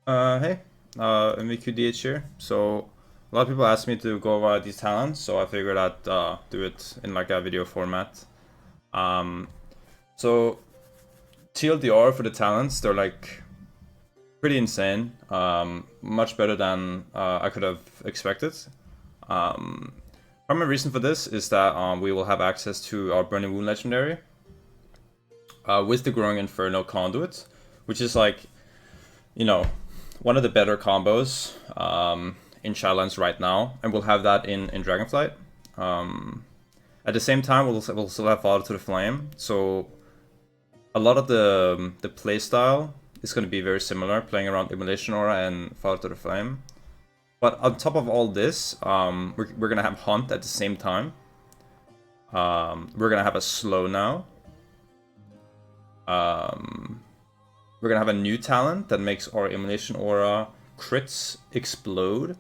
Hey, MVQDH here. So a lot of people ask me to go over these talents, so I figured I'd do it in like a video format. Um, so TLDR for the talents, they're like pretty insane. Much better than I could have expected. Primary reason for this is that we will have access to our Burning Wound legendary with the Growing Inferno conduit, which is like, you know, one of the better combos in Shadowlands right now, and we'll have that in Dragonflight. At the same time, we'll still have Father to the Flame, so a lot of the playstyle is going to be very similar, playing around Immolation Aura and Father to the Flame. But on top of all this, we're going to have Hunt at the same time. We're going to have a Slow now. We're gonna have a new talent that makes our Immolation Aura crits explode,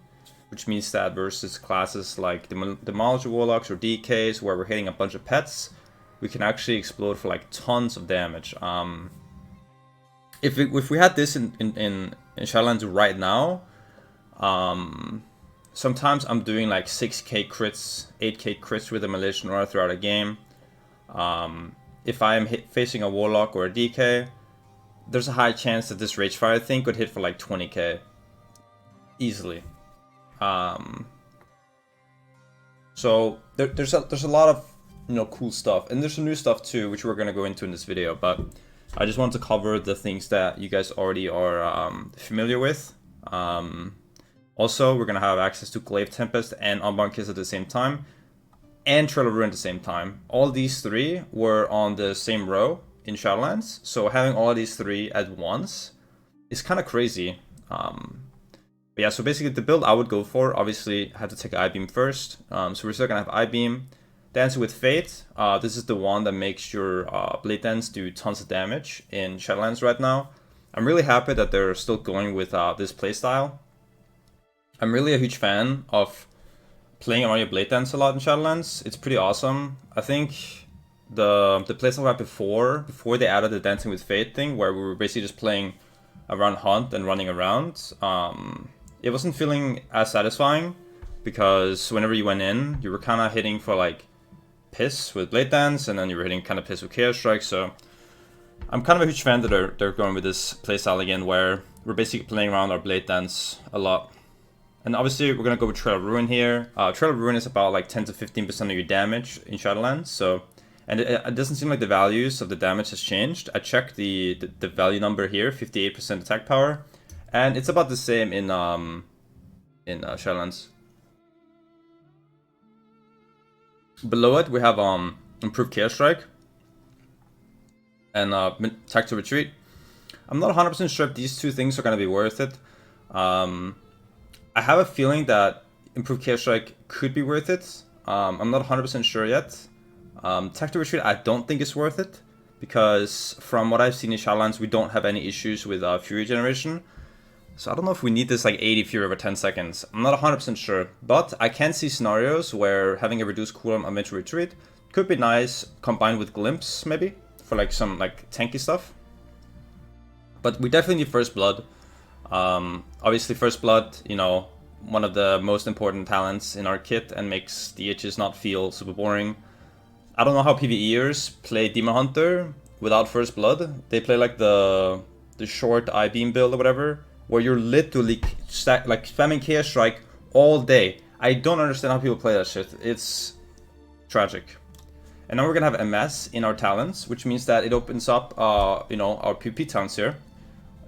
which means that versus classes like Demolish Warlocks or DKs, where we're hitting a bunch of pets, we can actually explode for like tons of damage. If we had this in Shadowlands right now, sometimes I'm doing like 6k crits, 8k crits with Immolation Aura throughout a game. If I am facing a Warlock or a DK, there's a high chance that this Ragefire thing could hit for like 20k. Easily. So there's a lot of cool stuff, and there's some new stuff too, which we're gonna go into in this video. But I just want to cover the things that you guys already are familiar with. Also, we're gonna have access to Glaive Tempest and Unbound Kiss at the same time, and Trail of Ruin at the same time. All these three were on the same row in Shadowlands, so having all of these three at once is kind of crazy. But yeah, so basically the build I would go for, obviously, I had to take I-Beam first. So we're still gonna have I-Beam. Dancing with Fate, this is the one that makes your Blade Dance do tons of damage in Shadowlands right now. I'm really happy that they're still going with this playstyle. I'm really a huge fan of playing around your Blade Dance a lot in Shadowlands. It's pretty awesome. I think the playstyle we had before they added the Dancing with Fate thing, where we were basically just playing around Hunt and running around, it wasn't feeling as satisfying, because whenever you went in, you were kind of hitting for like piss with Blade Dance, and then you were hitting kind of piss with Chaos Strike. So I'm kind of a huge fan that they're going with this playstyle again, where we're basically playing around our Blade Dance a lot. And obviously we're gonna go with Trail of Ruin here. Trail of Ruin is about like 10 to 15% of your damage in Shadowlands, so, and it doesn't seem like the values of the damage has changed. I checked the value number here, 58% attack power, and it's about the same in Shadowlands. Below it we have improved Chaos Strike and attack to retreat. I'm not 100% sure if these two things are gonna be worth it. I have a feeling that improved Chaos Strike could be worth it. I'm not 100% sure yet. Attack to Retreat I don't think is worth it, because from what I've seen in Shadowlands, we don't have any issues with Fury generation. So I don't know if we need this like 80 Fury over 10 seconds. I'm not 100% sure, but I can see scenarios where having a reduced cooldown on Mental Retreat could be nice, combined with Glimpse maybe, for like some like tanky stuff. But we definitely need First Blood. Obviously First Blood, one of the most important talents in our kit, and makes DHs not feel super boring. I don't know how PvEers play Demon Hunter without First Blood. They play like the short I-Beam build or whatever, where you're literally like spamming Chaos Strike all day. I don't understand how people play that shit. It's tragic. And now we're gonna have MS in our talents, which means that it opens up our PvP talents here.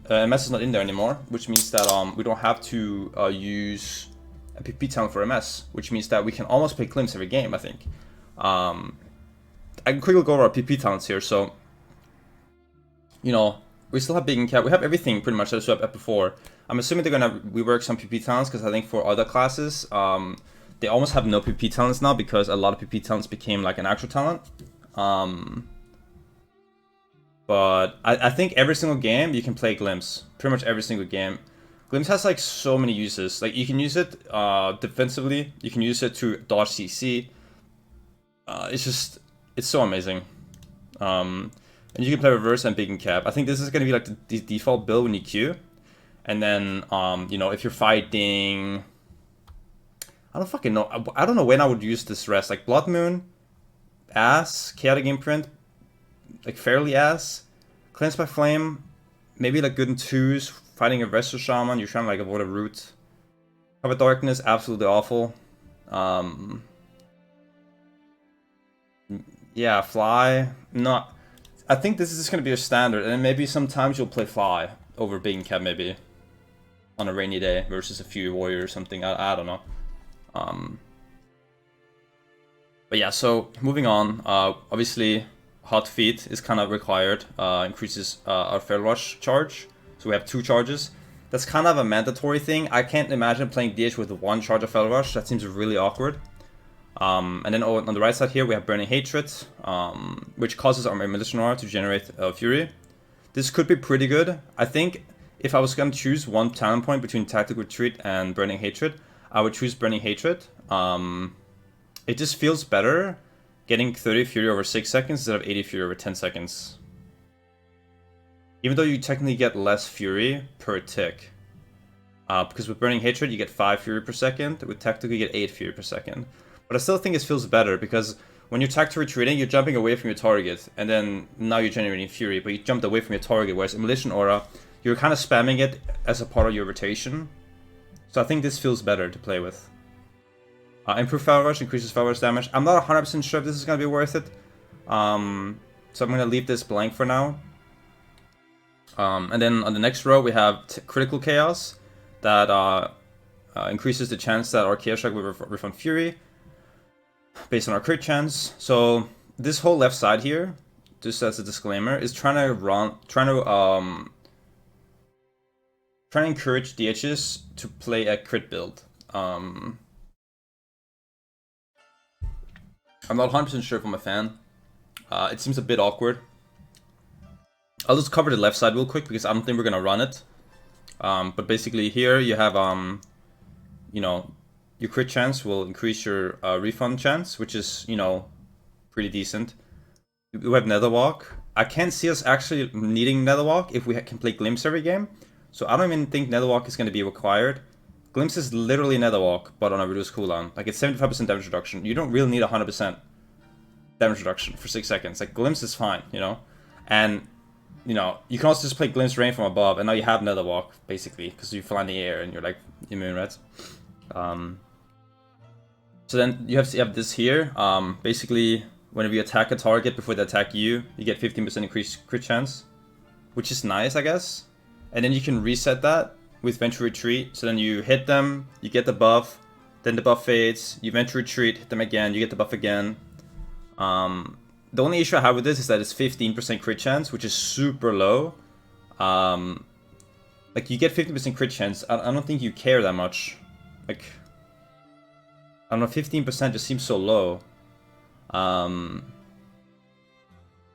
MS is not in there anymore, which means that we don't have to use a PvP talent for MS, which means that we can almost play Glimpse every game, I think. I can quickly go over our PvP talents here. So, we still have Big and Cat. We have everything pretty much that we have before. I'm assuming they're gonna rework some PvP talents, because I think for other classes, they almost have no PvP talents now, because a lot of PvP talents became like an actual talent. But I think every single game you can play Glimpse. Pretty much every single game. Glimpse has like so many uses. Like you can use it defensively. You can use it to dodge CC. It's so amazing. And you can play reverse and big and cap. I think this is gonna be like the default build when you queue. And then, you know, if you're fighting... I don't fucking know. I don't know when I would use this rest. Like, Blood Moon, ass. Chaotic Imprint, like, fairly ass. Cleanse by Flame, maybe, like, good in 2s. Fighting a Resto Shaman, you're trying to, like, avoid a root. Cover Darkness, absolutely awful. Yeah, Fly, not... I think this is just going to be a standard, and maybe sometimes you'll play Fly over Big Cat, maybe. On a rainy day versus a Fury Warrior or something, I don't know. But yeah, so moving on, obviously Hot Feet is kind of required, increases our Fair Rush charge, so we have 2 charges. That's kind of a mandatory thing. I can't imagine playing DH with 1 charge of Fair Rush, that seems really awkward. And then on the right side here we have Burning Hatred, which causes our Militia Aura to generate Fury. This could be pretty good. I think if I was going to choose one talent point between Tactical Retreat and Burning Hatred, I would choose Burning Hatred. It just feels better getting 30 Fury over 6 seconds instead of 80 Fury over 10 seconds. Even though you technically get less Fury per tick. Because with Burning Hatred you get 5 Fury per second, with Tactical you get 8 Fury per second. But I still think it feels better because when you're Tactical Retreating, you're jumping away from your target, and then now you're generating Fury, but you jumped away from your target, whereas Immolation Aura, you're kind of spamming it as a part of your rotation. So I think this feels better to play with. Improve Foul Rush, increases Foul Rush damage. I'm not 100% sure if this is going to be worth it. So I'm going to leave this blank for now. And then on the next row we have Critical Chaos that increases the chance that our Chaos Strike will refund Fury based on our crit chance. So this whole left side here, just as a disclaimer, is trying to encourage DHs to play a crit build. I'm not 100% sure if I'm a fan. It seems a bit awkward. I'll just cover the left side real quick because I don't think we're gonna run it. But basically here you have, you know, your crit chance will increase your refund chance, which is, you know, pretty decent. We have Netherwalk. I can't see us actually needing Netherwalk if we can play Glimpse every game. So I don't even think Netherwalk is going to be required. Glimpse is literally Netherwalk, but on a reduced cooldown. Like, it's 75% damage reduction. You don't really need 100% damage reduction for 6 seconds. Like, Glimpse is fine, you know? And, you know, you can also just play Glimpse Rain from above, and now you have Netherwalk, basically, because you fly in the air and you're, like, immune, right? So then you have this here. Basically, whenever you attack a target before they attack you, you get 15% increased crit chance, which is nice, I guess. And then you can reset that with Venture Retreat. So then you hit them, you get the buff, then the buff fades, you Venture Retreat, hit them again, you get the buff again. The only issue I have with this is that it's 15% crit chance, which is super low. Like, you get 50% crit chance, I don't think you care that much. Like, I don't know, 15% just seems so low.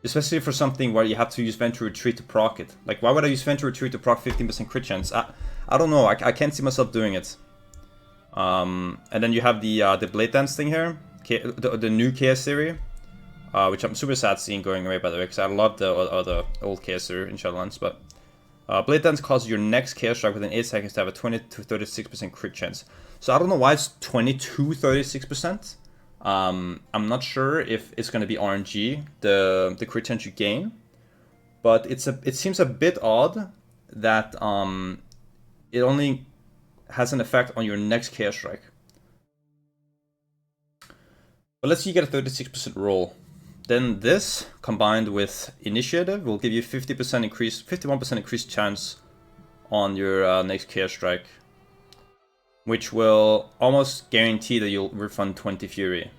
Especially for something where you have to use Venture Retreat to proc it. Like, why would I use Venture Retreat to proc 15% crit chance? I don't know, I can't see myself doing it. And then you have the Blade Dance thing here, the new KS series, which I'm super sad seeing going away, by the way, because I love the old KS series in Shadowlands. But Blade Dance causes your next KS strike within 8 seconds to have a 20 to 36% crit chance. So I don't know why it's 20 to 36%. I'm not sure if it's going to be RNG, the crit chance you gain, but it seems a bit odd that it only has an effect on your next Chaos Strike. But let's say you get a 36% roll. Then this, combined with Initiative, will give you 51% increased chance on your next Chaos Strike, which will almost guarantee that you'll refund 20 Fury.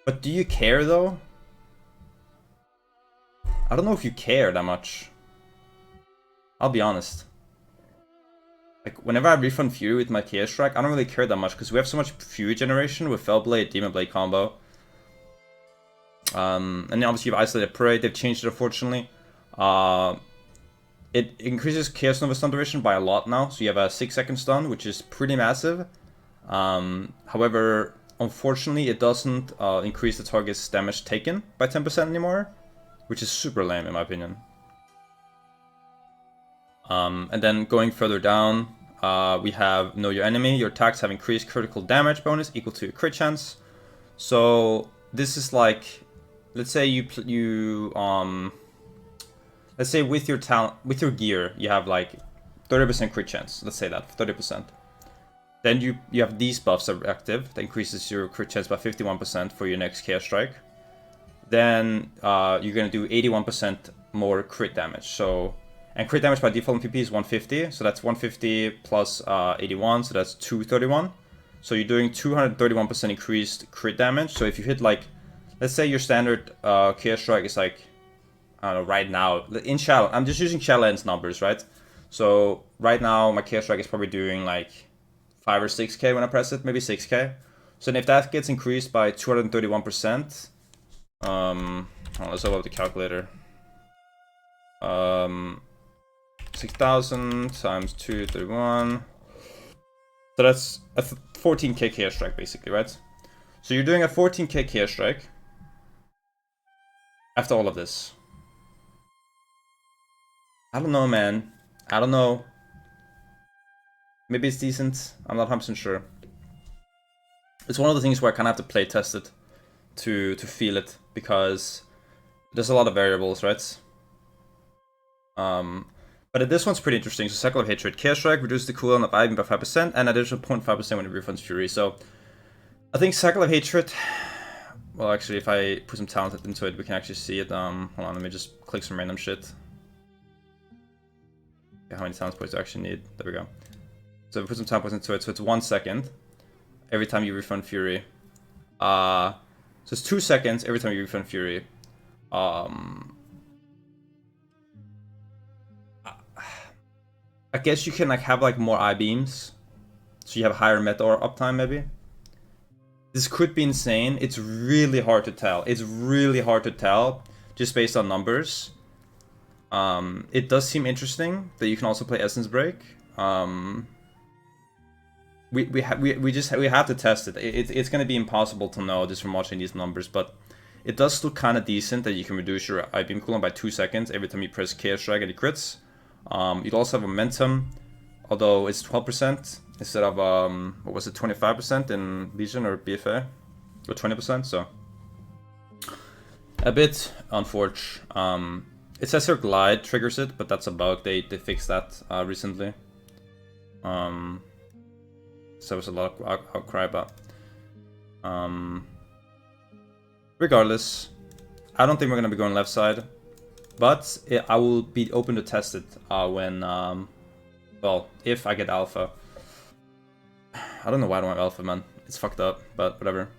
But do you care, though? I don't know if you care that much. I'll be honest. Like, whenever I refund Fury with my Chaos Strike, I don't really care that much, because we have so much Fury generation with Fellblade, Demon Blade combo. And then obviously you have Isolated Prey, they've changed it, unfortunately. It increases Chaos Nova stun duration by a lot now, so you have a 6-second stun, which is pretty massive. However, unfortunately, it doesn't increase the target's damage taken by 10% anymore, which is super lame in my opinion. And then going further down, we have Know Your Enemy. Your attacks have increased critical damage bonus equal to your crit chance. So this is like, let's say let's say with your talent, with your gear, you have like 30% crit chance. Let's say that 30%. Then you have these buffs that are active. That increases your crit chance by 51% for your next Chaos Strike. Then you're gonna do 81% more crit damage. So, and crit damage by default in PP is 150. So that's 150 plus 81. So that's 231. So you're doing 231% increased crit damage. So if you hit like, let's say your standard Chaos Strike is like, I don't know, right now in Shadow. I'm just using Shadowlands numbers, right? So right now my Chaos Strike is probably doing like 5 or 6k when I press it, maybe 6k. So then if that gets increased by 231%, let's open up the calculator. 6,000 times 231. So that's a 14k Chaos Strike basically, right? So you're doing a 14k Chaos Strike after all of this. I don't know, man. I don't know. Maybe it's decent. I'm not 100% sure. It's one of the things where I kind of have to play test it to feel it, because there's a lot of variables, right? But this one's pretty interesting. So Cycle of Hatred. Chaos Strike reduces the cooldown of Ivy by 5% and additional 0.5% when it refunds Fury. So I think Cycle of Hatred... Well, actually, if I put some talent into it, we can actually see it. Hold on, let me just click some random shit. Okay, how many talent points do I actually need? There we go. So we put some talent points into it, so it's 1 second every time you refund Fury. So it's 2 seconds every time you refund Fury. I guess you can like have like more I-beams, so you have higher Meteor uptime maybe. This could be insane. It's really hard to tell. It's really hard to tell just based on numbers. It does seem interesting that you can also play Essence Break. We have to test it. It's going to be impossible to know just from watching these numbers, but it does look kind of decent that you can reduce your I-beam cooldown by 2 seconds every time you press Chaos Strike and it crits. You'd also have momentum, although it's 12% instead of what was it, 25% in Legion or BFA, or 20%. So a bit unfortunate. It says here Glide triggers it, but that's a bug. They fixed that recently. So there's a lot of outcry about. Regardless, I don't think we're gonna be going left side, but I will be open to test it when, well, if I get alpha. I don't know why I don't have alpha, man. It's fucked up, but whatever.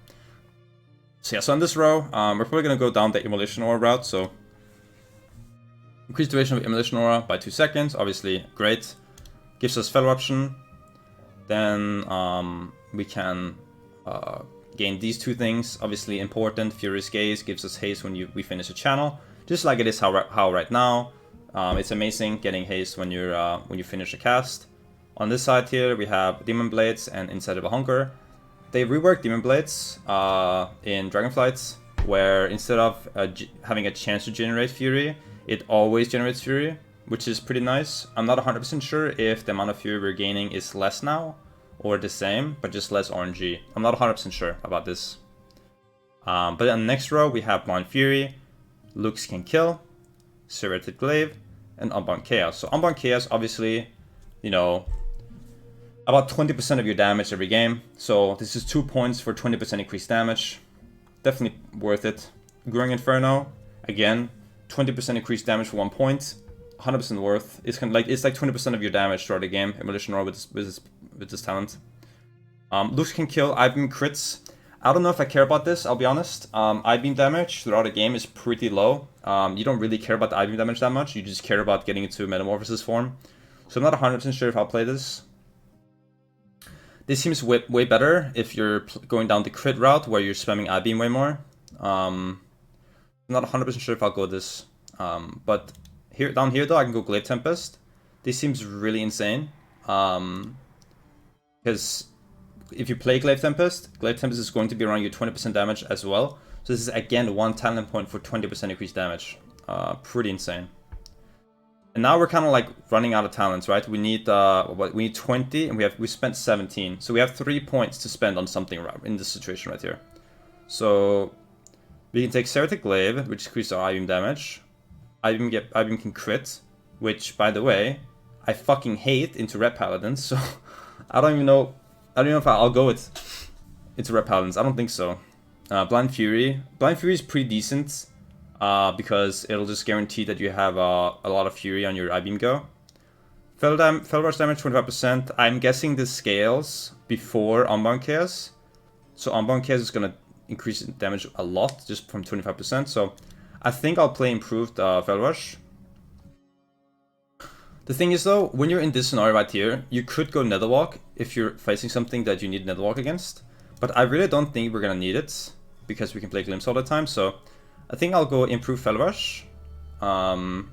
So yeah, so on this row, we're probably gonna go down the Immolation Aura route. So increased duration of Immolation Aura by 2 seconds, obviously great. Gives us Fellow option. Then we can gain these two things, obviously important. Furious Gaze gives us haste when we finish a channel, just like it is how right now. It's amazing getting haste when you finish a cast. On this side here, we have Demon Blades and Insatiable Hunger. They reworked Demon Blades in Dragonflight, where instead of having a chance to generate Fury, it always generates Fury, which is pretty nice. I'm not 100% sure if the amount of Fury we're gaining is less now, or the same, but just less RNG. I'm not 100% sure about this. But on the next row, we have Blind Fury, Lux Can Kill, Serrated Glaive, and Unbound Chaos. So Unbound Chaos, obviously, you know, about 20% of your damage every game. So this is 2 points for 20% increased damage. Definitely worth it. Growing Inferno, again, 20% increased damage for 1 point. 100% worth. It's kind of like 20% of your damage throughout the game. Immolation Aura with this talent. Lux Can Kill, I-beam crits. I don't know if I care about this, I'll be honest. I-beam damage throughout the game is pretty low. You don't really care about the I-beam damage that much. You just care about getting into Metamorphosis form. So I'm not 100% sure if I'll play this. This seems way better if you're going down the crit route where you're spamming I-beam way more. I'm not 100% sure if I'll go this. But down here though, I can go Glaive Tempest. This seems really insane. Because if you play Glaive Tempest is going to be around your 20% damage as well. So this is again 1 talent point for 20% increased damage. Pretty insane. And now we're kind of like running out of talents, right? We need we need 20, and we spent 17, so we have 3 points to spend on something in this situation right here. So we can take Seraphic Glaive, which increases our I-beam damage. I-beam can crit, which, by the way, I fucking hate into Red Paladins, so I don't even know if I'll go into Red Paladins. I don't think so. Blind Fury is pretty decent, because it'll just guarantee that you have a lot of Fury on your I-beam go. Fell Rush damage 25%. I'm guessing this scales before Unbound Chaos, so Unbound Chaos is gonna increase damage a lot, just from 25%. So I think I'll play improved Fell Rush. The thing is though, when you're in this scenario right here, you could go Netherwalk if you're facing something that you need Netherwalk against. But I really don't think we're gonna need it, because we can play Glimpse all the time. So I think I'll go Improve Fell Rush, and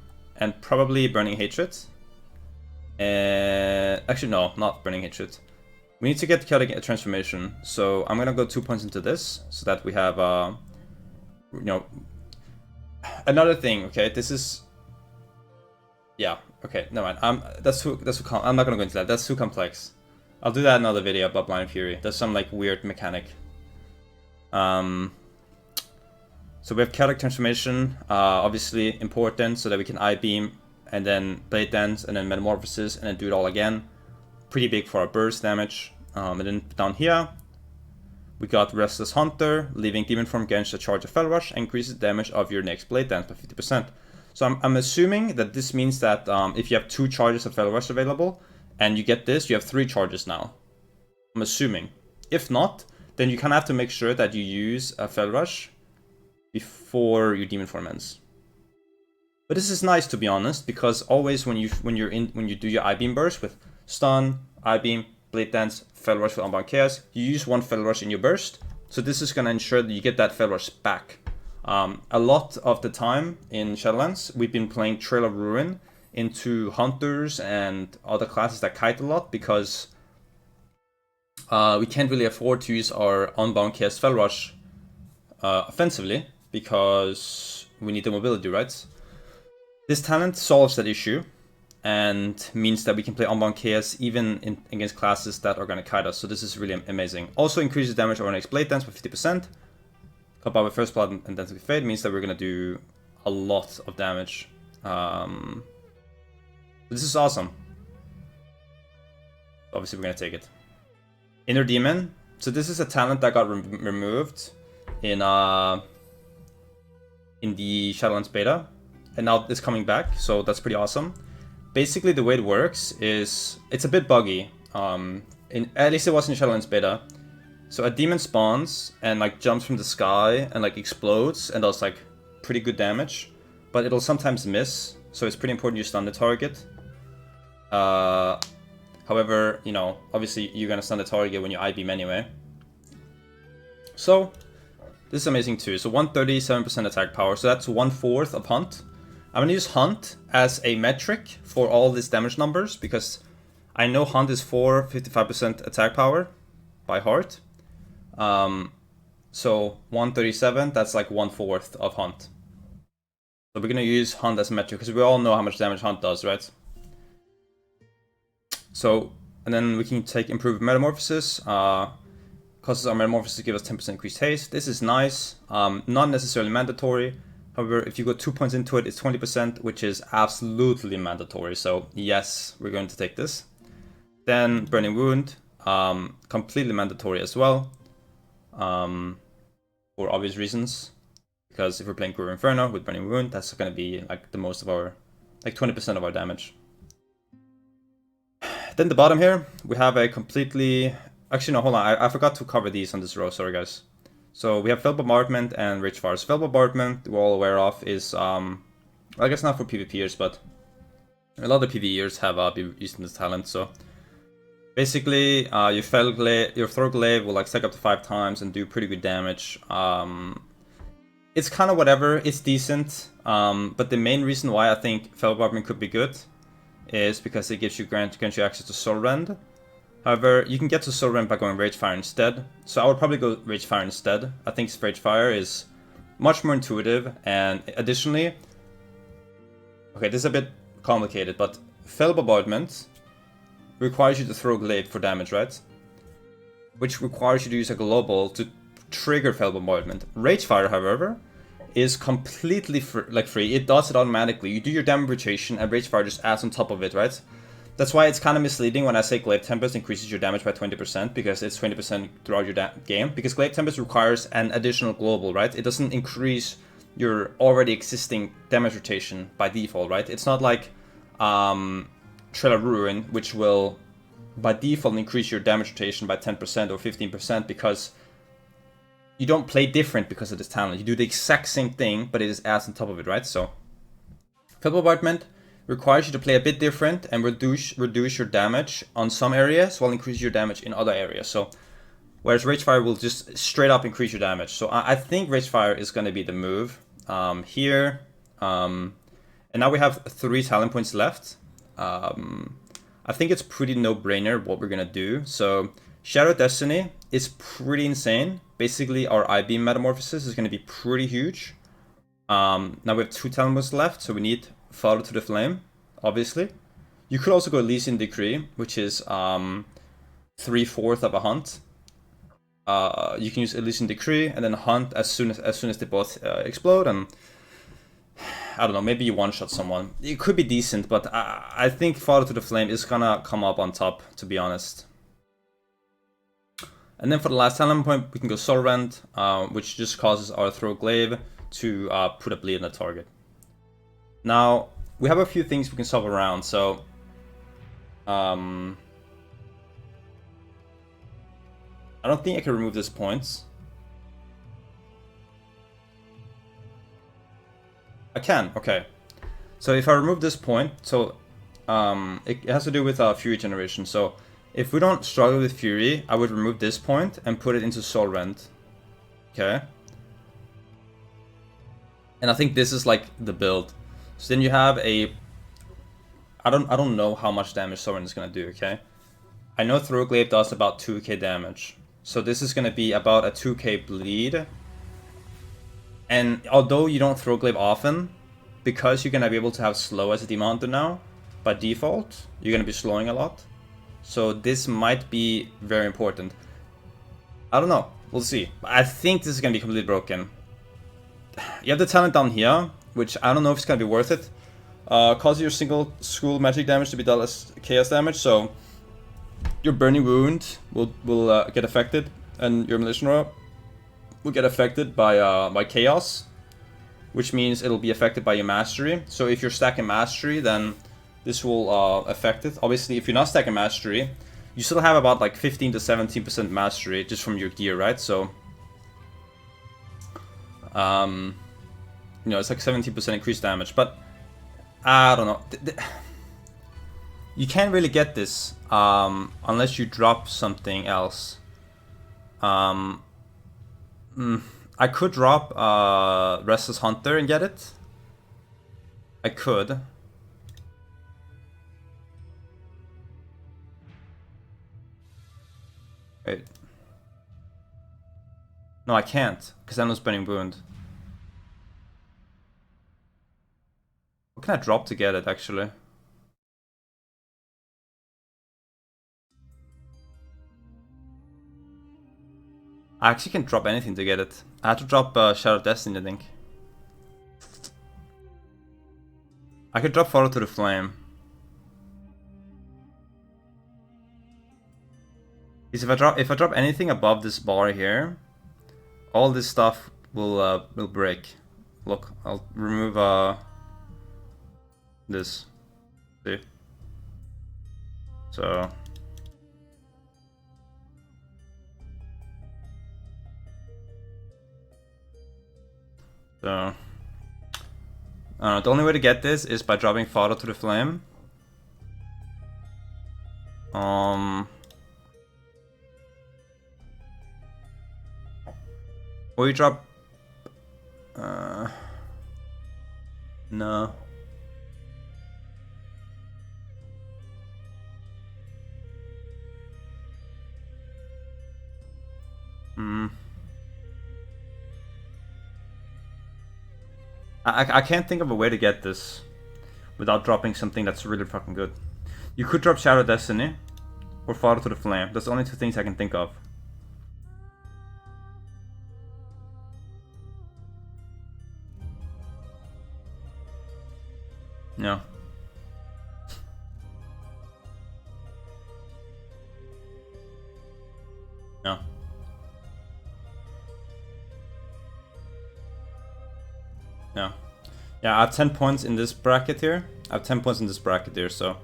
probably Burning Hatred. Actually no, not Burning Hatred. We need to get Chaotic Transformation, so I'm gonna go 2 points into this, so that we have, you know... Another thing, okay, this is... Yeah, okay, no mind. I'm not gonna go into that. That's too complex. I'll do that in another video about Blind Fury. There's some like weird mechanic. So we have Chaotic Transformation, obviously important, so that we can I-beam, and then Blade Dance, and then Metamorphosis, and then do it all again. Pretty big for our burst damage. And then down here, we got Restless Hunter, leaving Demon Form against a charge of Fell Rush, and increases damage of your next Blade Dance by 50%. So I'm assuming that this means that if you have 2 charges of Fell Rush available, and you get this, you have 3 charges now. I'm assuming. If not, then you kind of have to make sure that you use a Fell Rush before your Demon Form ends. But this is nice, to be honest, because always when you do your I-beam burst with Stun, I-beam, Blade Dance, Fell Rush with Unbound Chaos, you use 1 Fell Rush in your burst. So this is going to ensure that you get that Fell Rush back. A lot of the time in Shadowlands, we've been playing Trail of Ruin into Hunters and other classes that kite a lot, because we can't really afford to use our Unbound Chaos Fell Rush offensively, because we need the mobility, right? This talent solves that issue, and means that we can play Unbound Chaos even against classes that are going to kite us, so this is really amazing. Also increases damage of our next Blade Dance by 50%. Combined with First Blood and Dance with Fate means that we're going to do a lot of damage. This is awesome. Obviously we're going to take it. Inner Demon. So this is a talent that got removed in the Shadowlands beta, and now it's coming back, so that's pretty awesome. Basically the way it works is, it's a bit buggy, at least it was in Shadowlands beta. So a demon spawns and like jumps from the sky and like explodes and does like pretty good damage, but it'll sometimes miss, so it's pretty important you stun the target. However, you know, obviously you're gonna stun the target when you I-beam anyway. So this is amazing too. So 137% attack power, so that's 1/4 of Hunt. I'm gonna use Hunt as a metric for all these damage numbers, because I know Hunt is 55% attack power by heart. So 137, that's like 1/4 of Hunt. So we're gonna use Hunt as a metric, because we all know how much damage Hunt does, right? So, and then we can take Improved Metamorphosis. Causes our Metamorphosis to give us 10% increased haste. This is nice, not necessarily mandatory. However, if you go 2 points into it, it's 20%, which is absolutely mandatory. So yes, we're going to take this. Then Burning Wound, completely mandatory as well, for obvious reasons. Because if we're playing Guru Inferno with Burning Wound, that's going to be like the most of our, like 20% of our damage. Then the bottom here, we have a completely... Actually, no, hold on. I forgot to cover these on this row. Sorry, guys. So we have Fell Bombardment and Rage Fire. So Fell Bombardment, we're all aware of, is... I guess not for PvPers, but a lot of PvEers have been using this talent. So basically, your Throw Glaive will like stack up to 5 times and do pretty good damage. It's kind of whatever. It's decent. But the main reason why I think Fell Bombardment could be good is because it gives you grants you access to Soul Rend. However, you can get to Soul Rend by going Rage Fire instead. So I would probably go Rage Fire instead. I think Rage Fire is much more intuitive, and additionally... Okay, this is a bit complicated, but Fel Bombardment requires you to throw Glaive for damage, right? Which requires you to use a global to trigger Fel Bombardment. Ragefire, however, is completely free. It does it automatically. You do your damage rotation and Ragefire just adds on top of it, right? That's why it's kind of misleading when I say Glaive Tempest increases your damage by 20%, because it's 20% throughout your game. Because Glaive Tempest requires an additional global, right? It doesn't increase your already existing damage rotation by default, right? It's not like Trail of Ruin, which will by default increase your damage rotation by 10% or 15%, because you don't play different because of this talent. You do the exact same thing, but it is adds on top of it, right? So Fel Bombardment requires you to play a bit different and reduce your damage on some areas while increase your damage in other areas. So whereas Ragefire will just straight up increase your damage. So I think Ragefire is going to be the move here. And now we have 3 talent points left. I think it's pretty no-brainer what we're going to do. So Shadow Destiny is pretty insane. Basically, our I-Beam Metamorphosis is going to be pretty huge. Now we have 2 talent points left, so we need Father to the Flame, obviously. You could also go Elysian Decree, which is 3/4 of a hunt. You can use Elysian Decree and then hunt as soon as they both explode, and I don't know, maybe you one-shot someone. It could be decent, but I think Father to the Flame is gonna come up on top, to be honest. And then for the last talent point, we can go Soul Rend, which just causes our Throw Glaive to put a bleed on the target. Now, we have a few things we can solve around, so I don't think I can remove this points. I can, okay. So if I remove this point, so it has to do with Fury generation. So if we don't struggle with Fury, I would remove this point and put it into Soul Rend. Okay. And I think this is like the build. So then you have a I don't know how much damage Soul Rend is gonna do, okay? I know Throw Glaive does about 2k damage. So this is gonna be about a 2k bleed. And although you don't Throw Glaive often, because you're gonna be able to have slow as a Demon Hunter now, by default, you're gonna be slowing a lot. So this might be very important. I don't know, we'll see. I think this is gonna be completely broken. You have the talent down here, which I don't know if it's gonna be worth it. Cause your single school magic damage to be dealt as chaos damage, so your Burning Wound will get affected, and your Militia Roar will get affected by chaos, which means it'll be affected by your mastery. So if you're stacking mastery, then this will affect it. Obviously, if you're not stacking mastery, you still have about like 15 to 17% mastery just from your gear, right? So you know, it's like 17% increased damage, but I don't know. You can't really get this unless you drop something else. I could drop Restless Hunter and get it. I could. Wait. No, I can't, because I have no Burning Wound. What can I drop to get it, actually? I actually can't drop anything to get it. I had to drop Shadow of Destiny, I think. I could drop Follow to the Flame. Because if I drop anything above this bar here, all this stuff will break. Look, I'll remove this. See? So the only way to get this is by dropping Father to the Flame. Or you drop no. I can't think of a way to get this without dropping something that's really fucking good. You could drop Shadow Destiny or Father to the Flame. That's the only two things I can think of. No. No. No. Yeah, I have 10 points in this bracket here. I have 10 points in this bracket here, so.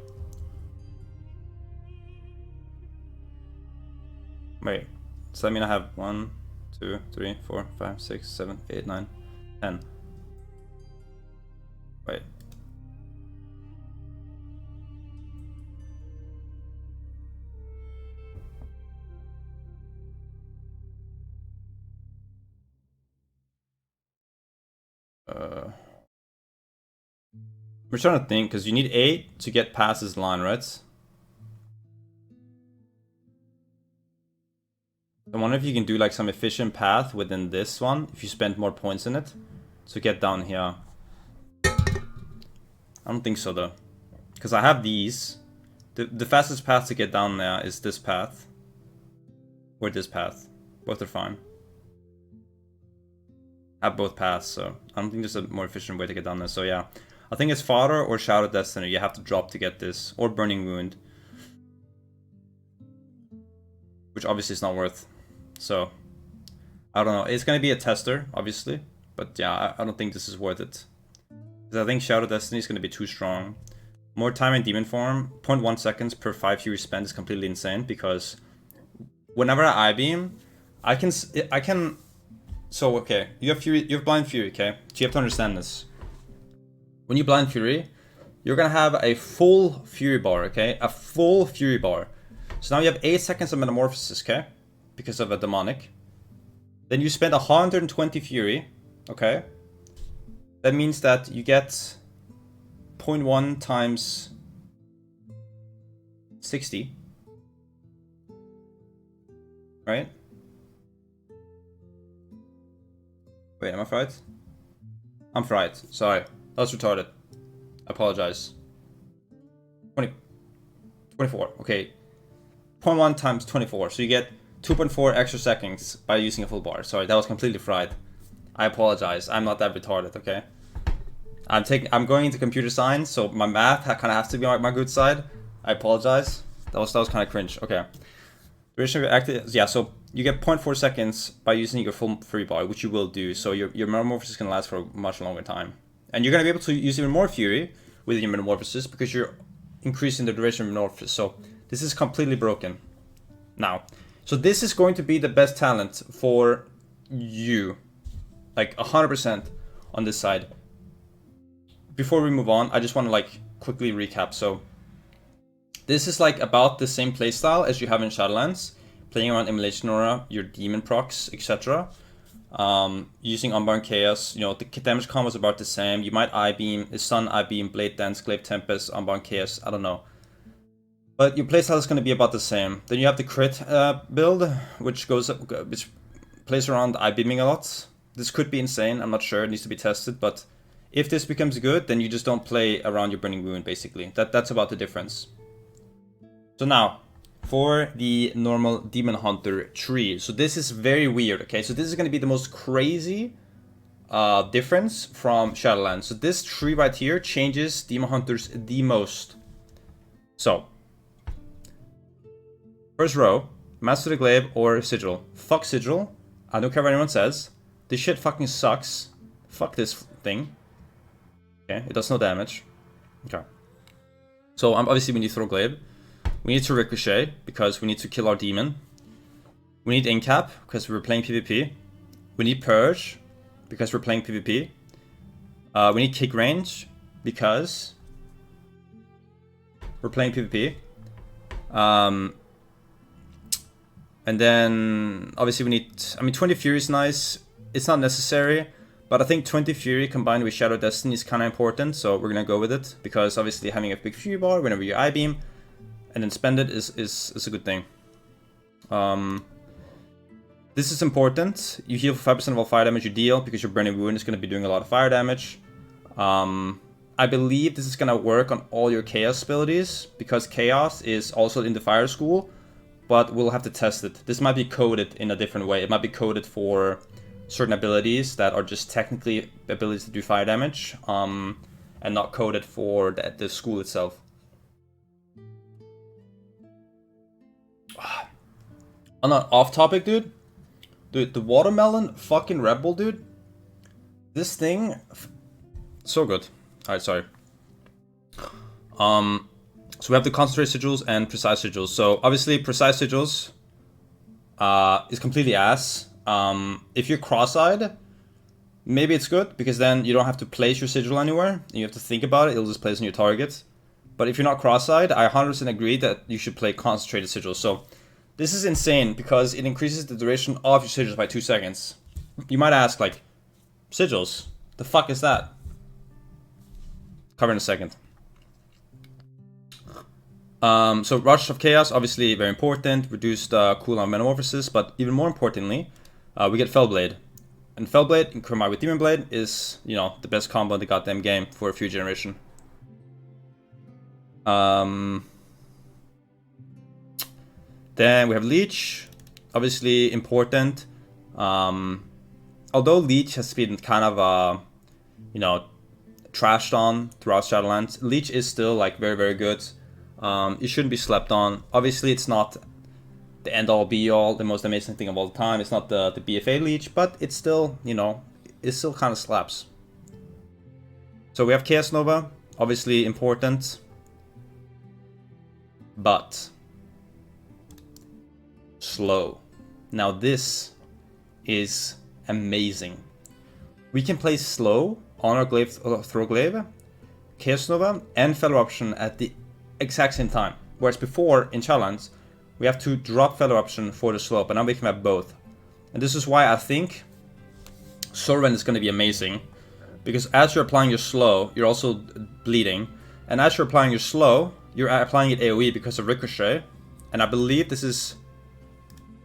Wait. So that means I have 1, 2, 3, 4, 5, 6, 7, 8, 9, 10. Wait. We're trying to think, because you need 8 to get past this line, right? I wonder if you can do like some efficient path within this one, if you spend more points in it, to get down here. I don't think so though, because I have these. The fastest path to get down there is this path, or this path. Both are fine. I have both paths, so I don't think there's a more efficient way to get down there. So yeah, I think it's Father or Shadow Destiny. You have to drop to get this, or Burning Wound, which obviously is not worth. So I don't know. It's gonna be a tester, obviously, but yeah, I don't think this is worth it. Because I think Shadow Destiny is gonna be too strong. More time in demon form, 0.1 seconds per 5 fury spent is completely insane, because whenever I beam, I can. So okay, you have fury, you have blind fury, okay? So you have to understand this. When you blind fury, you're gonna have a full fury bar, okay? A full fury bar. So now you have 8 seconds of metamorphosis, okay? Because of a demonic. Then you spend 120 fury, okay? That means that you get 0.1 times 60, right? Wait, am I fried? I'm fried. Sorry. That was retarded. I apologize. 24. Okay. 0.1 times 24. So you get 2.4 extra seconds by using a full bar. Sorry, that was completely fried. I apologize. I'm not that retarded, okay? I'm going into computer science, so my math kind of has to be on my good side. I apologize. That was kind of cringe. Okay. Duration of active, yeah, so you get 0.4 seconds by using your full fury bar, which you will do. So your metamorphosis can last for a much longer time. And you're going to be able to use even more fury with your metamorphosis because you're increasing the duration of metamorphosis. So this is completely broken. Now, so this is going to be the best talent for you. Like 100% on this side. Before we move on, I just want to like quickly recap. So this is like about the same playstyle as you have in Shadowlands. Playing around Immolation Aura, your demon procs, etc. Using Unbound Chaos, you know, the damage combo is about the same. You might I-beam, Stun, I-beam, Blade Dance, Glaive Tempest, Unbound Chaos, I don't know. But your playstyle is going to be about the same. Then you have the crit build, which plays around I-beaming a lot. This could be insane, I'm not sure, it needs to be tested, but if this becomes good, then you just don't play around your Burning Wound, basically. That's about the difference. So now, for the normal Demon Hunter tree. So this is very weird, okay? So this is going to be the most crazy difference from Shadowlands. So this tree right here changes Demon Hunters the most. So, first row, Master of the Glaive or Sigil. Fuck Sigil. I don't care what anyone says. This shit fucking sucks. Fuck this thing. Okay, it does no damage. Okay. So obviously we need to throw Glaive. We need to Ricochet, because we need to kill our demon. We need Incap, because we're playing PvP. We need Purge, because we're playing PvP. We need Kick Range, because we're playing PvP. And then, obviously we need... I mean, 20 Fury is nice. It's not necessary, but I think 20 Fury combined with Shadow Destiny is kind of important, so we're going to go with it. Because obviously having a big Fury bar whenever you I-beam and then spend it is a good thing. This is important. You heal for 5% of all fire damage you deal, because your Burning Wound is going to be doing a lot of fire damage. I believe this is gonna work on all your Chaos abilities, because Chaos is also in the Fire School, but we'll have to test it. This might be coded in a different way. It might be coded for certain abilities that are just technically abilities to do fire damage, and not coded for the school itself. On an off topic, dude, the watermelon fucking Red Bull, dude. This thing, so good. Alright, sorry. So we have the concentrated sigils and precise sigils. So obviously precise sigils is completely ass. If you're cross-eyed, maybe it's good, because then you don't have to place your sigil anywhere. You have to think about it, it'll just place on your target. But if you're not cross-eyed, I 100% agree that you should play concentrated sigils. So this is insane, because it increases the duration of your sigils by 2 seconds. You might ask, like, sigils? The fuck is that? Cover in a second. So Rush of Chaos, obviously very important. Reduced cooldown Metamorphosis, but even more importantly, we get Fellblade. And Fellblade combined with Demon Blade is, you know, the best combo in the goddamn game for a few generation. Then we have Leech, obviously important. Although Leech has been kind of, you know, trashed on throughout Shadowlands, Leech is still like very, very good. It shouldn't be slept on. Obviously, it's not the end-all, be-all, the most amazing thing of all time. It's not the BFA Leech, but it's still, you know, it still kind of slaps. So we have Chaos Nova, obviously important, but slow. Now this is amazing. We can play slow on our Throw Glaive, Chaos Nova, and Feather Option at the exact same time. Whereas before, in Challenge, we have to drop Feather Option for the slow, but now we can have both. And this is why I think Sorvent is going to be amazing. Because as you're applying your slow, you're also bleeding. And as you're applying your slow, you're applying it AoE because of Ricochet. And I believe this is...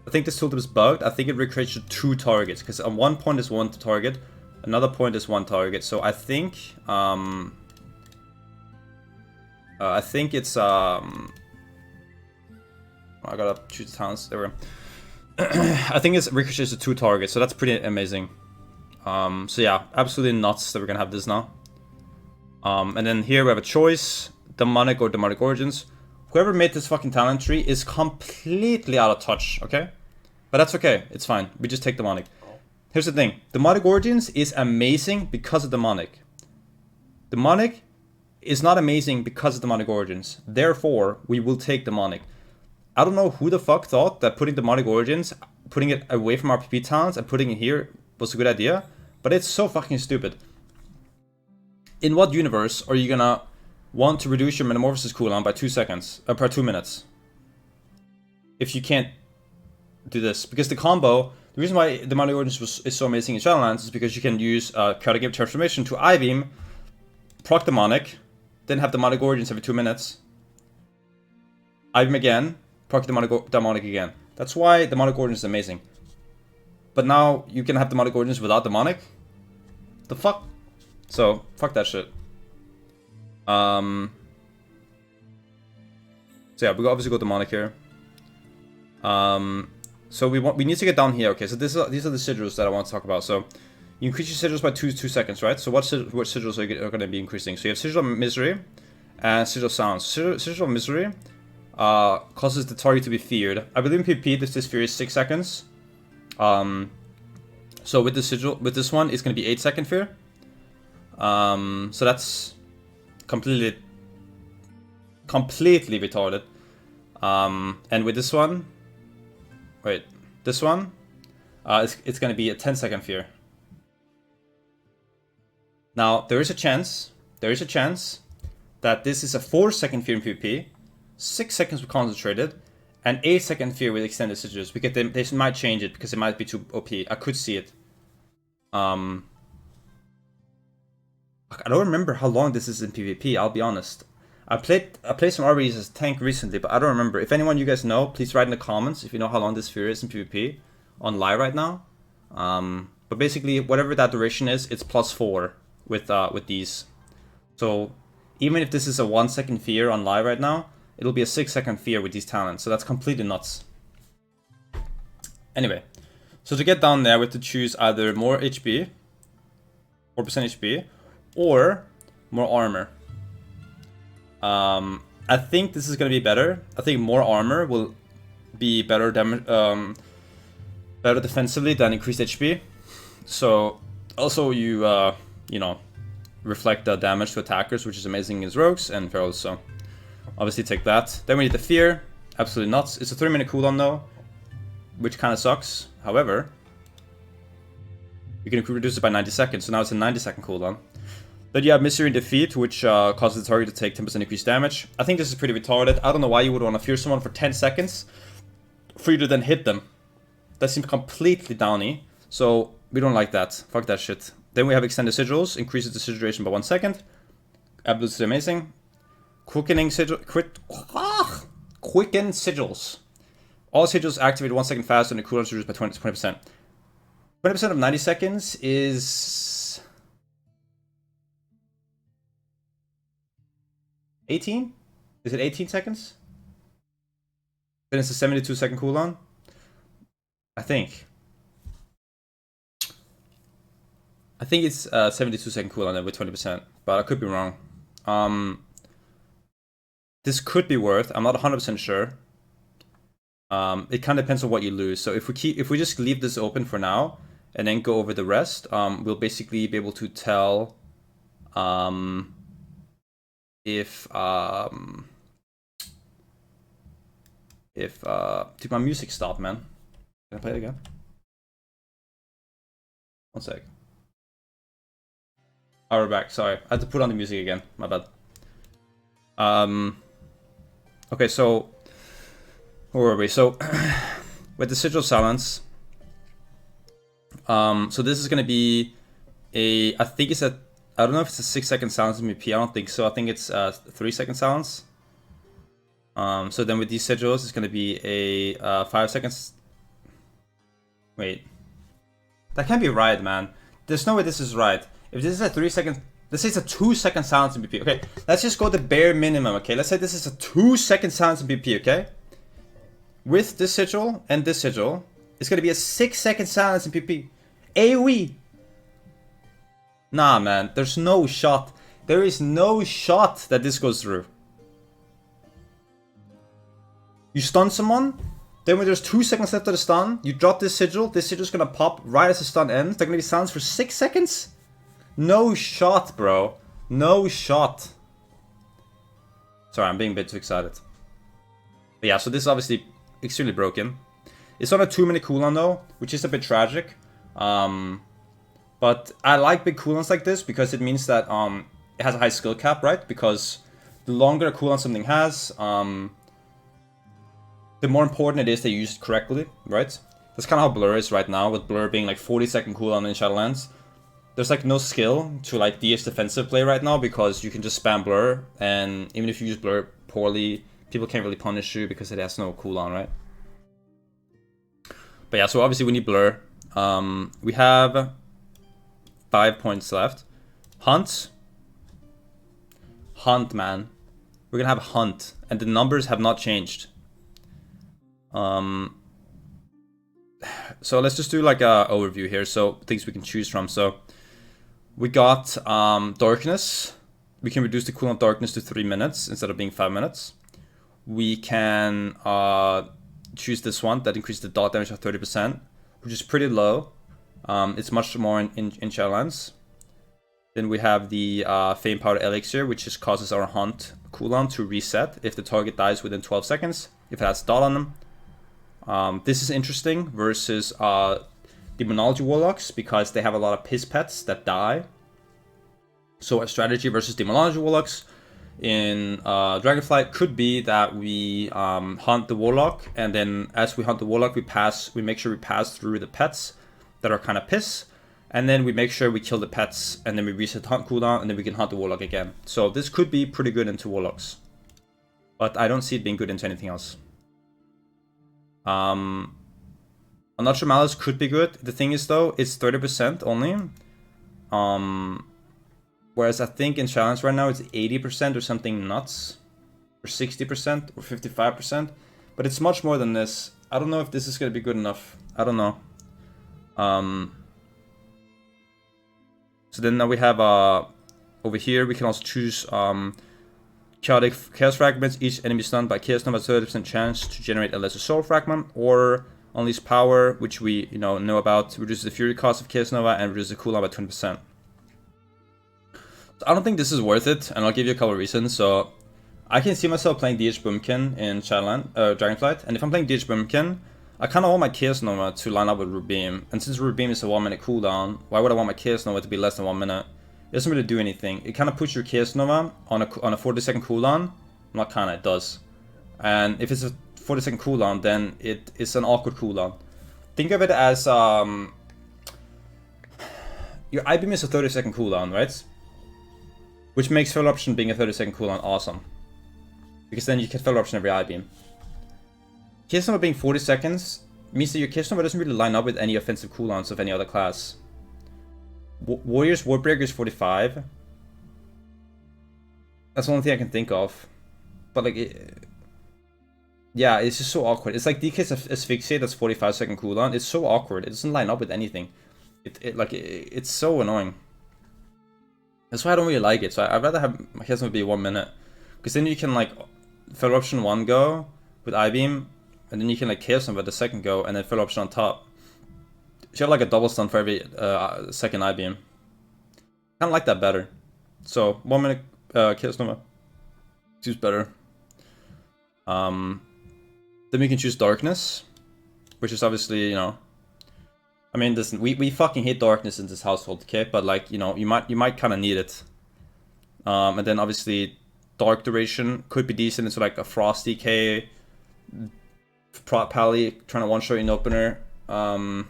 I think this tooltip is bugged. I think it ricochets to 2 targets. Because on one point is 1 target, another point is 1 target. So I think it's I gotta choose the talents. There we go. I think it's ricochets to 2 targets, so that's pretty amazing. So yeah, absolutely nuts that we're gonna have this now. And then here we have a choice: demonic or demonic origins. Whoever made this fucking talent tree is completely out of touch. Okay, but that's okay. It's fine. We just take demonic. Here's the thing: demonic origins is amazing because of demonic. Demonic is not amazing because of demonic origins. Therefore, we will take demonic. I don't know who the fuck thought that putting demonic origins, putting it away from our PP talents and putting it here was a good idea, but it's so fucking stupid. In what universe are you gonna want to reduce your Metamorphosis cooldown by 2 seconds, per 2 minutes? If you can't do this, because the combo, the reason why demonic origins is so amazing in Shadowlands is because you can use Chaotic Transformation to I-beam, proc demonic, then have demonic origins every 2 minutes, I-beam again, proc demonic again. That's why demonic origins is amazing. But now you can have demonic origins without demonic? The fuck? So, fuck that shit. So yeah, we obviously go demonic here. So we need to get down here. Okay, so these are the sigils that I want to talk about. So you increase your sigils by 2 seconds, right? So what sigils are going to be increasing? So you have Sigil of Misery and Sigil of Sounds. Sigil of Misery causes the target to be feared. I believe in PvP this fear is 6 seconds. So with the sigil, with this one, it's going to be 8-second fear. So that's completely retarded. And with this one, this one, it's going to be a 10-second fear. Now there is a chance that this is a 4-second fear in PvP, 6 seconds with concentrated, and 8-second fear with extended sigils, because they might change it because it might be too OP. I could see it. I don't remember how long this is in PvP, I'll be honest. I played some RBs as tank recently, but I don't remember. If anyone you guys know, please write in the comments if you know how long this fear is in PvP on live right now. But basically, whatever that duration is, it's +4 with these. So even if this is a 1 second fear on live right now, it'll be a 6 second fear with these talents. So that's completely nuts. Anyway, so to get down there, we have to choose either more HP, 4% HP, or more armor. I think this is gonna be better. I think more armor will be better better defensively than increased HP. So also you you know, reflect the damage to attackers, which is amazing against rogues and ferals. So obviously take that. Then we need the fear. Absolutely nuts. It's a 3-minute cooldown though, which kind of sucks. However, you can reduce it by 90 seconds, so now it's a 90-second cooldown. Then you have Misery and Defeat, which causes the target to take 10% increased damage. I think this is pretty retarded. I don't know why you would want to fear someone for 10 seconds for you to then hit them. That seems completely downy, so we don't like that. Fuck that shit. Then we have Extended Sigils, increases the sigil duration by 1 second. Absolutely amazing. Quicken Sigils. All sigils activate 1 second faster and the cooldown is reduced by 20%. 20% of 90 seconds is 18? Is it 18 seconds? Then it's a 72-second cooldown? I think it's 72-second cooldown with 20%, but I could be wrong. This could be worth. I'm not 100% sure. It kind of depends on what you lose. So if we just leave this open for now and then go over the rest, we'll basically be able to tell if dude, my music stopped, man. Can I play it again? 1 sec. Oh, we're back. Sorry, I had to put on the music again. My bad. Okay, so where were we? So with the Sigil Silence, so this is gonna be a, I think it's a, I don't know if it's a 6-second silence MVP. I don't think so. I think it's a 3-second silence. So then with these sigils, it's gonna be a 5 seconds. Wait, that can't be right, man. There's no way this is right. If this is a 3-second, let's say it's a 2-second silence MVP. Okay, let's just go the bare minimum. Okay, let's say this is a 2-second silence MVP. Okay, with this sigil and this sigil, it's gonna be a 6-second silence MVP. AoE. Nah, man, there's no shot. There is no shot that this goes through. You stun someone, then when there's 2 seconds left of the stun, you drop this sigil's gonna pop right as the stun ends. They're gonna be silenced for 6 seconds? No shot, bro. No shot. Sorry, I'm being a bit too excited. But yeah, so this is obviously extremely broken. It's on a 2-minute cooldown though, which is a bit tragic. But I like big cooldowns like this because it means that it has a high skill cap, right? Because the longer a cooldown something has, the more important it is that you use it correctly, right? That's kind of how Blur is right now, with Blur being like 40-second cooldown in Shadowlands. There's like no skill to like DH defensive play right now because you can just spam Blur, and even if you use Blur poorly, people can't really punish you because it has no cooldown, right? But yeah, so obviously we need Blur. We have 5 points left. Hunt, man. We're gonna have Hunt, and the numbers have not changed. So let's just do like a overview here. So things we can choose from. So we got Darkness. We can reduce the cooldown of Darkness to 3 minutes instead of being 5 minutes. We can choose this one that increases the dot damage of 30%, which is pretty low. It's much more in Shadowlands. Then we have the Fame Powder Elixir, which just causes our Hunt cooldown to reset if the target dies within 12 seconds, if it has dot on them. This is interesting versus Demonology Warlocks because they have a lot of piss pets that die. So a strategy versus Demonology Warlocks in Dragonflight could be that we hunt the Warlock, and then as we hunt the Warlock, we make sure we pass through the pets that are kind of piss, and then we make sure we kill the pets, and then we reset hunt cooldown, and then we can hunt the Warlock again. So this could be pretty good into Warlocks, but I don't see it being good into anything else. Unnatural Malice could be good. The thing is though, it's 30% only. Whereas I think in challenge right now it's 80% or something nuts. Or 60% or 55%. But it's much more than this. I don't know if this is going to be good enough. I don't know. So then now we have over here we can also choose chaotic chaos fragments. Each enemy stunned by chaos nova has 30% chance to generate a lesser soul fragment, or unleash power, which we know about, reduces the fury cost of chaos nova and reduces the cooldown by 20%. So I don't think this is worth it, and I'll give you a couple of reasons. So I can see myself playing DH Boomkin in Dragonflight, and if I'm playing DH Boomkin, I kind of want my Chaos Nova to line up with Rubeam, and since Rubeam is a 1 minute cooldown, why would I want my Chaos Nova to be less than 1 minute? It doesn't really do anything. It kind of puts your Chaos Nova on a 40-second cooldown. Not kinda, it does. And if it's a 40-second cooldown, then it's an awkward cooldown. Think of it as your I-beam is a 30-second cooldown, right? Which makes Fellow Option being a 30-second cooldown awesome. Because then you can Fellow Option every I-beam. Chaos Nova being 40 seconds means that your Chaos Nova doesn't really line up with any offensive cooldowns of any other class. Warrior's Warbreaker is 45. That's the only thing I can think of. But like, yeah, it's just so awkward. It's like DK's Asphyxiate, that's 45-second cooldown. It's so awkward. It doesn't line up with anything. It's so annoying. That's why I don't really like it. So I'd rather have my Chaos Nova be 1 minute. Because then you can like Fellow Option 1 go with I-beam, and then you can like Chaos Nova the second go, and then Fellow Option on top. You have like a double stun for every second I-beam. Kind of like that better. So 1 minute Chaos Nova seems better. Then we can choose Darkness, which is obviously, I mean, listen, we fucking hate Darkness in this household, okay? But like, you might kind of need it. And then obviously Dark Duration could be decent into like a Frost DK, Pally trying to one-shot in opener. But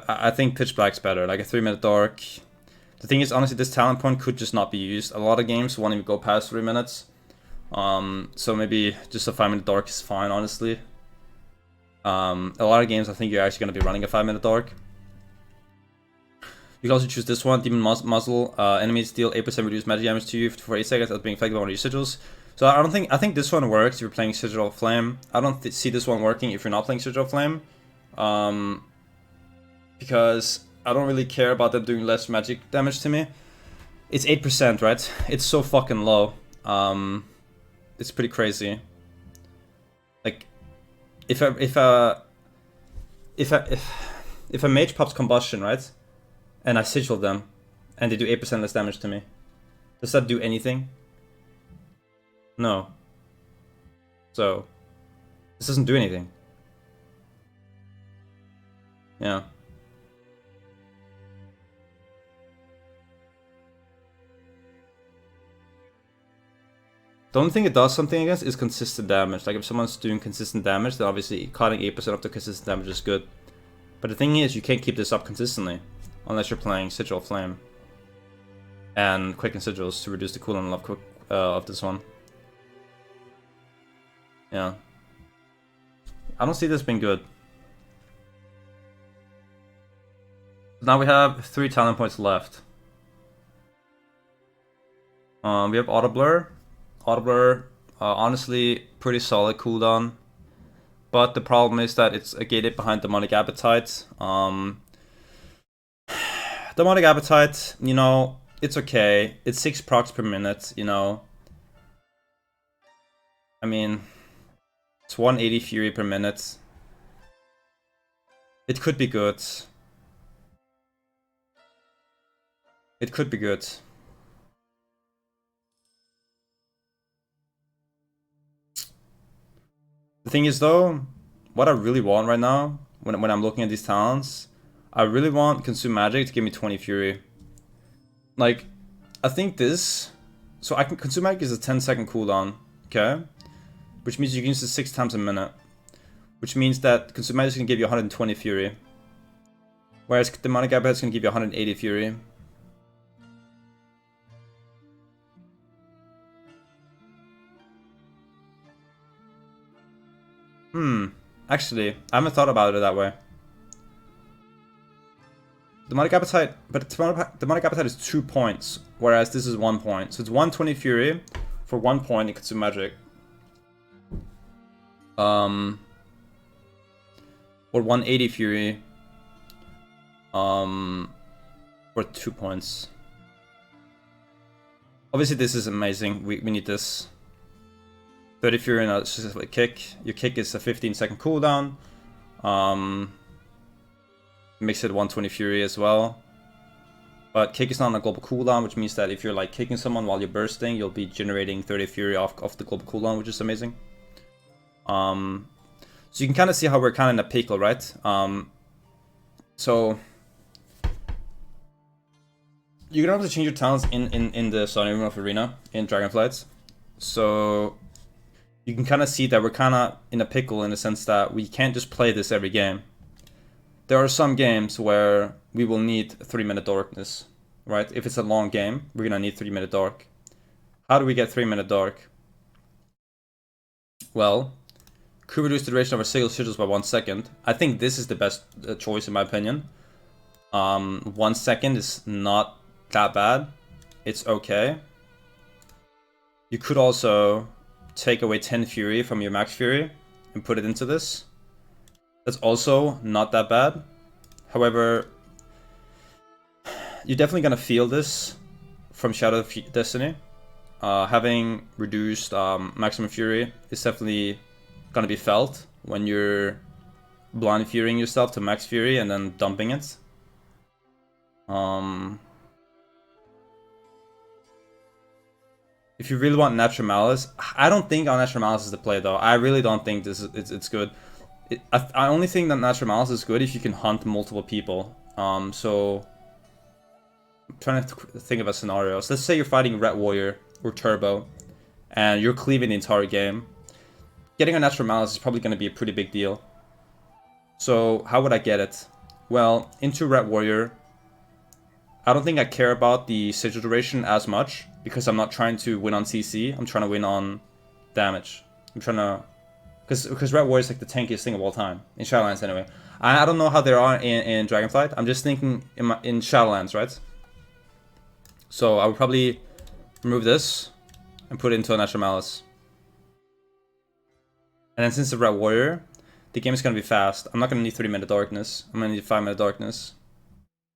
I think Pitch Black's better, like a 3-minute Dark. The thing is, honestly, this talent point could just not be used. A lot of games won't even go past 3 minutes. So maybe just a 5-minute Dark is fine, honestly. A lot of games I think you're actually going to be running a 5-minute Dark. You can also choose this one, Demon Muzzle. Enemies deal 8% reduced magic damage to you for 8 seconds as being affected by one of your sigils. So I think this one works if you're playing Sigil of Flame. I don't see this one working if you're not playing Sigil of Flame. Because I don't really care about them doing less magic damage to me. It's 8%, right? It's so fucking low. It's pretty crazy. Like, if a mage pops Combustion, right? And I sigil them, and they do 8% less damage to me. Does that do anything? No. So, this doesn't do anything. Yeah. The only thing it does something against is consistent damage. Like if someone's doing consistent damage, then obviously cutting 8% of the consistent damage is good. But the thing is, you can't keep this up consistently. Unless you're playing Sigil of Flame. And Quicken Sigils to reduce the cooldown of this one. Yeah. I don't see this being good. Now we have 3 talent points left. We have Auto Blur. Auto Blur, honestly, pretty solid cooldown. But the problem is that it's gated behind Demonic Appetite. Demonic Appetite, it's okay. It's 6 procs per minute, I mean, it's 180 Fury per minute. It could be good. It could be good. The thing is though, what I really want right now, when I'm looking at these talents, I really want Consume Magic to give me 20 Fury. Like, I think this... So I can Consume Magic is a 10-second cooldown, okay? Which means you can use it 6 times a minute. Which means that Consume Magic is going to give you 120 Fury. Whereas Demonic Appetite is going to give you 180 Fury. Actually, I haven't thought about it that way. Demonic Appetite, but Demonic Appetite is 2 points, whereas this is 1 point. So it's 120 Fury for 1 point in consume magic. Or 180 Fury for 2 points. Obviously this is amazing, we need this. 30 Fury and a specific kick. Your kick is a 15-second cooldown. Makes it 120 Fury as well. But kick is not on a global cooldown, which means that if you're like kicking someone while you're bursting, you'll be generating 30 Fury off the global cooldown, which is amazing. So you can kind of see how we're kind of in a pickle, right? So you're gonna have to change your talents in the starting room of Arena in Dragonflight. So you can kind of see that we're kind of in a pickle in the sense that we can't just play this every game. There are some games where we will need 3-minute darkness, right? If it's a long game, we're gonna need 3-minute dark. How do we get 3-minute dark? Well, could reduce the duration of our sigils by 1 second. I think this is the best choice in my opinion. 1 second is not that bad. It's okay. You could also take away 10 Fury from your max Fury and put it into this. That's also not that bad. However, you're definitely gonna feel this from Shadow of Destiny. Having reduced maximum Fury is definitely gonna be felt when you're blind furying yourself to max Fury and then dumping it. If you really want Natural Malice, I don't think Natural Malice is the play though. I really don't think this is it's good. I only think that Natural Malice is good if you can hunt multiple people. So I'm trying to think of a scenario. So let's say you're fighting Red Warrior or Turbo, and you're cleaving the entire game. Getting a Natural Malice is probably going to be a pretty big deal. So how would I get it? Well, into Red Warrior, I don't think I care about the sigil duration as much because I'm not trying to win on CC. I'm trying to win on damage. I'm trying to... Because Red Warrior is like the tankiest thing of all time. In Shadowlands anyway. I don't know how they are in Dragonflight. I'm just thinking in Shadowlands, right? So I would probably remove this and put it into a Natural Malice. And then since it's a Red Warrior, the game is going to be fast. I'm not going to need 3-minute darkness. I'm going to need 5-minute darkness.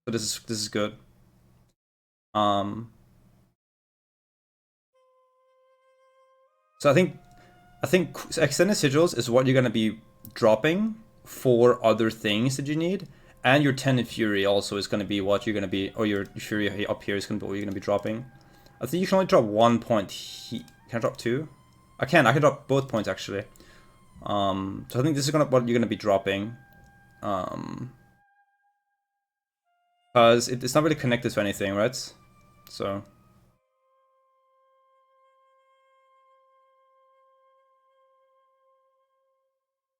So this is good. So I think extended sigils is what you're gonna be dropping for other things that you need, and your 10 Fury also is gonna be what you're gonna be, or your Fury up here is gonna be what you're gonna be dropping. I think you can only drop 1 point. Can I drop 2? I can drop both points actually. So I think this is what you're gonna be dropping. Because it's not really connected to anything, right? So.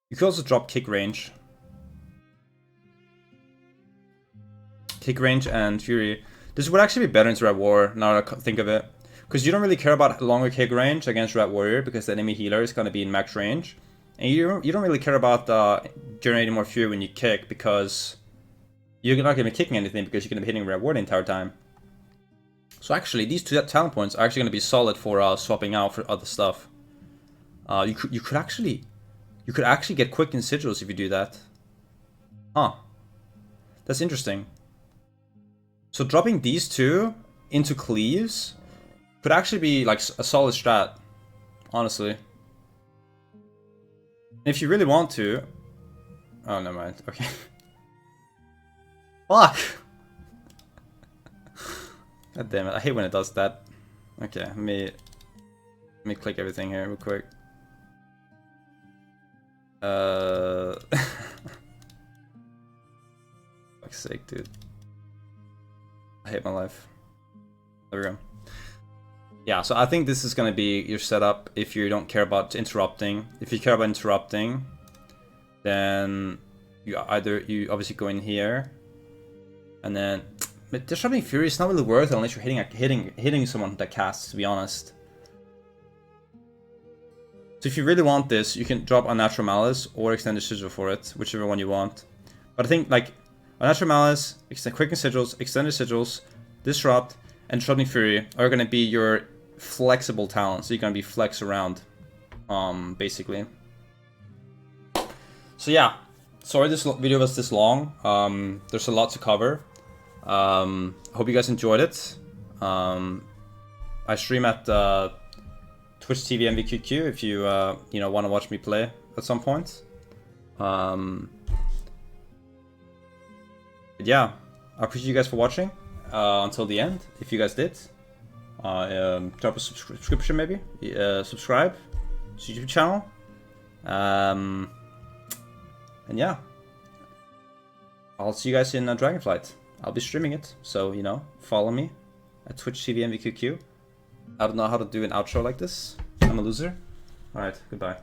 You could also drop kick range. Kick range and Fury. This would actually be better into Red Warrior, now that I think of it. Because you don't really care about longer kick range against Red Warrior because the enemy healer is going to be in max range. And you don't really care about generating more Fury when you kick because you're not going to be kicking anything because you're going to be hitting Red Warrior the entire time. So actually, these two talent points are actually going to be solid for swapping out for other stuff. You could actually get quick in sigils if you do that. Huh. That's interesting. So dropping these two into cleaves could actually be like a solid strat, honestly. If you really want to... Oh, never mind. Okay. Fuck! God damn it. I hate when it does that. Okay, let me click everything here real quick. Fuck's sake, dude. I hate my life. There we go. Yeah, so I think this is gonna be your setup if you don't care about interrupting. If you care about interrupting, then you obviously go in here, and then disrupting Fury is not really worth it unless you're hitting someone that casts, to be honest. So if you really want this, you can drop Unnatural Malice or Extended Sigil for it, whichever one you want. But I think, like, Unnatural Malice, Quicken Sigils, Extended Sigils, Disrupt, and Shrouding Fury are going to be your flexible talents. So you're going to be flex around, basically. So yeah, sorry this video was this long. There's a lot to cover. Hope you guys enjoyed it. I stream at Twitch TV MVQQ if you you know, want to watch me play at some point. Yeah, I appreciate you guys for watching until the end. If you guys did, drop a subscription maybe, subscribe to the YouTube channel, and yeah, I'll see you guys in Dragonflight. I'll be streaming it, so you know, follow me at Twitch TV MVQQ. I don't know how to do an outro like this. I'm a loser. All right, goodbye.